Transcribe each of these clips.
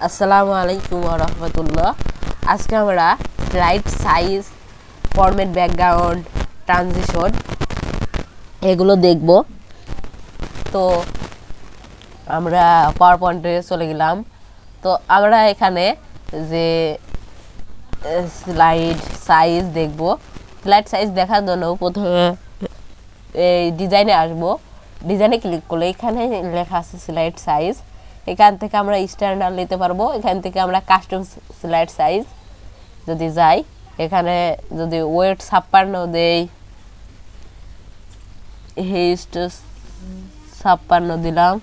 আসসালামু আলাইকুম ওয়া রাহমাতুল্লাহ। আজকে আমরা slide size, format, background, transition এগুলো দেখব। তো আমরা পাওয়ার পয়েন্টে চলে গেলাম। তো আমরা এখানে যে স্লাইড সাইজ দেখব। স্লাইড সাইজ দেখার জন্য প্রথমে এই ডিজাইনে আসবো। ডিজাইনে ক্লিক করলে এখানে লেখা আছে স্লাইড সাইজ। এখান থেকে আমরা স্ট্যান্ডার্ড নিতে পারবো। এখান থেকে আমরা কাস্টম স্লাইড সাইজ যদি যাই, এখানে যদি ওয়েট 56 দেই, হিস্ট 56 দিলাম,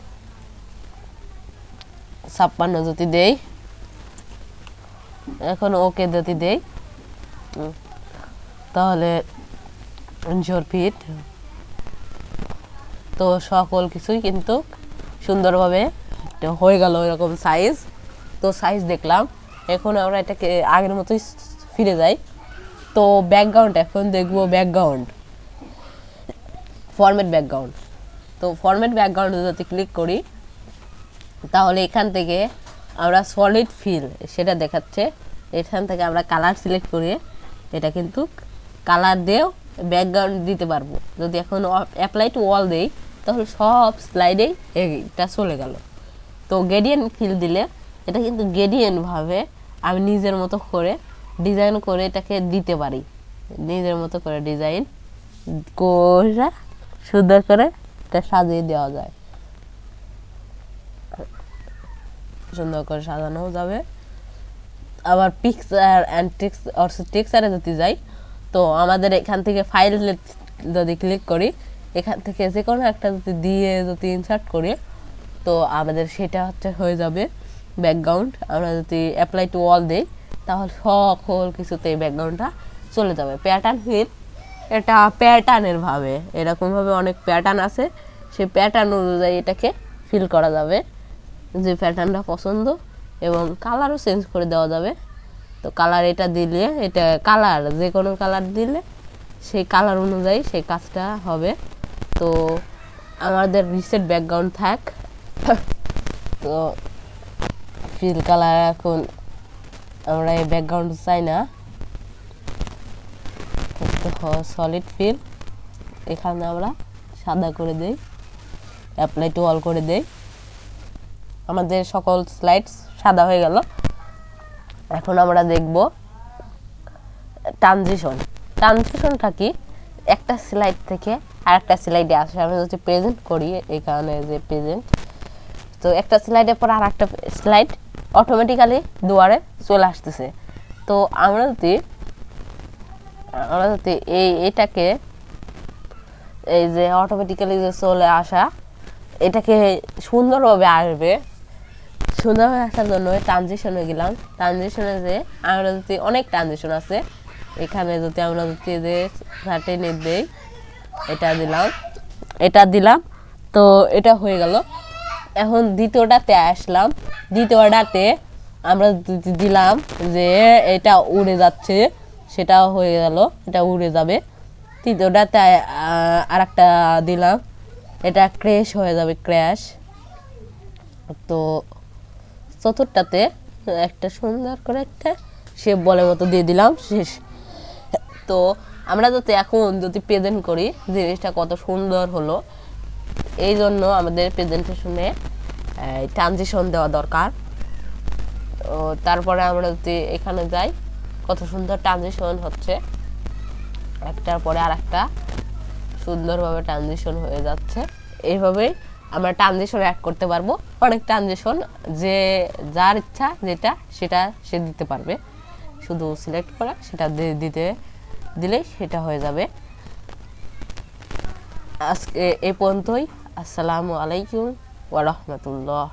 56 যদি দেই, এখন ওকে যদি দেই, তাহলে 4 ফিট। তো সকল কিছুই কিন্তু সুন্দরভাবে হয়ে গেল এরকম সাইজ। তো সাইজ দেখলাম, এখন আমরা এটাকে আগের মতোই ফিরে যাই। তো ব্যাকগ্রাউন্ড এখন দেখব, ব্যাকগ্রাউন্ড ফরম্যাট ব্যাকগ্রাউন্ড। তো ফরম্যাট ব্যাকগ্রাউন্ড যদি ক্লিক করি, তাহলে এখান থেকে আমরা সলিড ফিল সেটা দেখাচ্ছে। এখান থেকে আমরা কালার সিলেক্ট করে এটা কিন্তু কালার দিয়েও ব্যাকগ্রাউন্ড দিতে পারবো। যদি এখন অ্যাপ্লাই টু ওয়াল দেই, তাহলে সব স্লাইডেই এটা চলে গেল। তো গ্রেডিয়েন্ট ফিল দিলে এটা কিন্তু গ্রেডিয়েন্টভাবে আমি নিজের মতো করে ডিজাইন করে এটাকে দিতে পারি। নিজের মতো করে ডিজাইন করে সুন্দর করে এটা সাজিয়ে দেওয়া যায়, সুন্দর করে সাজানো যাবে। আবার পিকচার অ্যান্ড টেক্সচারে যদি যাই, তো আমাদের এখান থেকে ফাইল যদি ক্লিক করি, এখান থেকে যে কোনো একটা যদি দিয়ে যদি ইনসার্ট করি, তো আমাদের সেটা হয়ে যাবে ব্যাকগ্রাউন্ড। আমরা যদি অ্যাপ্লাই টু ওয়াল দিই, তাহলে সকল কিছুতে ব্যাকগ্রাউন্ডটা চলে যাবে। প্যাটার্ন ফিল, এটা প্যাটার্নের ভাবে, এরকমভাবে অনেক প্যাটার্ন আছে, সেই প্যাটার্ন অনুযায়ী এটাকে ফিল করা যাবে, যে প্যাটার্নটা পছন্দ, এবং কালারও চেঞ্জ করে দেওয়া যাবে। তো কালার এটা দিলে, এটা কালার যে কোনো কালার দিলে সেই কালার অনুযায়ী সেই কাজটা হবে। তো আমাদের রিসেট ব্যাকগ্রাউন্ড থাক। তো ফিল কালার এখন আমরা এই ব্যাকগ্রাউন্ড চাই না, সলিড ফিল এখানে আমরা সাদা করে দেই, অ্যাপ্লাই টু অল করে দেই, আমাদের সকল স্লাইডস সাদা হয়ে গেল। এখন আমরা দেখব ট্রানজিশন। ট্রানজিশনটা কি? একটা স্লাইড থেকে আর একটা স্লাইডে আসে। আমি যদি প্রেজেন্ট করি, এখানে যে প্রেজেন্ট, তো একটা স্লাইডের পর আর একটা স্লাইড অটোমেটিক্যালি দুয়ারে চলে আসতেছে। তো আমরা যদি এটাকে এই যে অটোমেটিক্যালি যে চলে আসা, এটাকে সুন্দরভাবে আসবে। সুন্দরভাবে আসার জন্য ট্রানজিশনে গেলাম। ট্রানজিশনে যে আমরা যদি অনেক ট্রানজিশন আছে, এখানে যদি আমরা যদি যে 30 দেই, এটা দিলাম, তো এটা হয়ে গেল। এখন দ্বিতীয়টাতে আসলাম। দ্বিতীয়টাতে আমরা দিলাম যে এটা উড়ে যাচ্ছে, সেটা হয়ে গেল, এটা উড়ে যাবে। তৃতীয়টাতে আর একটা দিলাম, এটা ক্র্যাশ হয়ে যাবে, ক্র্যাশ। তো চতুর্থটাতে একটা সুন্দর করে একটা শেপ বলের মতো দিয়ে দিলাম, শেষ। তো আমরা যদি এখন যদি প্রেজেন্ট করি, জিনিসটা কত সুন্দর হলো। এই জন্য আমাদের প্রেজেন্টেশনে ট্রানজিশন দেওয়া দরকার। তো তারপরে আমরা যদি এখানে যাই, কত সুন্দর ট্রানজিশন হচ্ছে, একটার পরে আর একটা সুন্দরভাবে ট্রানজিশন হয়ে যাচ্ছে। এইভাবেই আমরা ট্রানজিশন অ্যাড করতে পারবো। অনেক ট্রানজিশন যে যার ইচ্ছা যেটা সেটা সে দিতে পারবে, শুধু সিলেক্ট করা সেটা দিলেই সেটা হয়ে যাবে। আজকে এই পর্যন্তই। আসসালামু আলাইকুম ওয়া রাহমাতুল্লাহ।